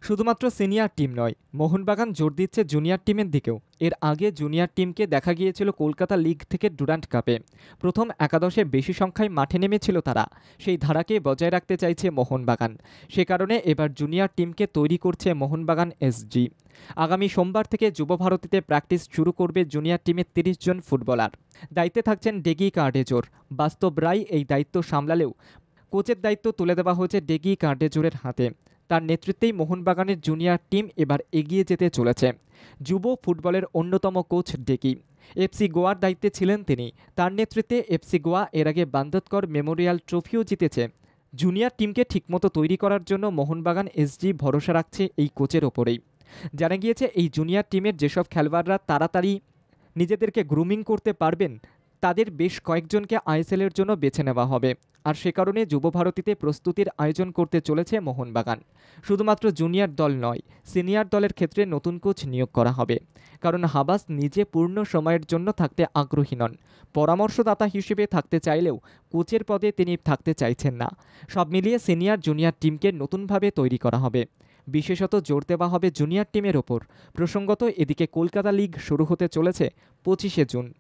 শুধুমাত্র senior team নয়, মোহনবাগান জোর দিচ্ছে জুনিয়র টিমের দিকেও। এর আগে জুনিয়র টিমকে দেখা গিয়েছিল কলকাতা লিগ থেকে ডুরান্ট কাপে। প্রথম একাদশে বেশি সংখ্যায় মাঠে নেমেছিল তারা। সেই ধারাকে বজায় রাখতে চাইছে মোহনবাগান। সে কারণে এবার জুনিয়র টিমকে তৈরি করছে মোহনবাগান এসজি। আগামী সোমবার থেকে যুবভারতীতে প্র্যাকটিস শুরু করবে জুনিয়র টিমের ৩০ জন ফুটবলার। দায়িত্বে থাকছেন ডেগি কার্ডেজোর। বাস্তব রায় এই দায়িত্ব সামলালেও কোচের দায়িত্ব তুলে দেওয়া হয়েছে ডেগি কার্ডেজোরের হাতে। তার নেতৃত্বেই মোহনবাগানের জুনিয়র টিম এবার এগিয়ে যেতে চলেছে। যুব ফুটবলের অন্যতম কোচ ডেগি। এফসি গোয়ার দায়িত্বে ছিলেন তিনি। তার নেতৃত্বে এফসি গোয়া এর আগে বান্দোদকর মেমোরিয়াল ট্রফিও জিতেছে। জুনিয়র টিমকে ঠিকমতো তৈরি করার জন্য মোহনবাগান এসজি ভরসা রাখছে এই কোচের ওপরেই। জানা গিয়েছে এই জুনিয়র টিমের যেসব খেলোয়াড়রা তাড়াতাড়ি নিজেদেরকে গ্রুমিং করতে পারবেন তাদের বেশ কয়েকজনকে আইএসএলের জন্য বেছে নেওয়া হবে। আর সে কারণে যুবভারতীতে প্রস্তুতির আয়োজন করতে চলেছে মোহনবাগান। শুধুমাত্র জুনিয়র দল নয়, সিনিয়র দলের ক্ষেত্রে নতুন কোচ নিয়োগ করা হবে। কারণ হাবাস নিজে পূর্ণ সময়ের জন্য থাকতে আগ্রহী নন। পরামর্শদাতা হিসেবে থাকতে চাইলেও কোচের পদে তিনি থাকতে চাইছেন না। সব মিলিয়ে সিনিয়র জুনিয়র টিমকে নতুনভাবে তৈরি করা হবে। বিশেষত জোর দেওয়া হবে জুনিয়র টিমের ওপর। প্রসঙ্গত, এদিকে কলকাতা লিগ শুরু হতে চলেছে 25শে জুন।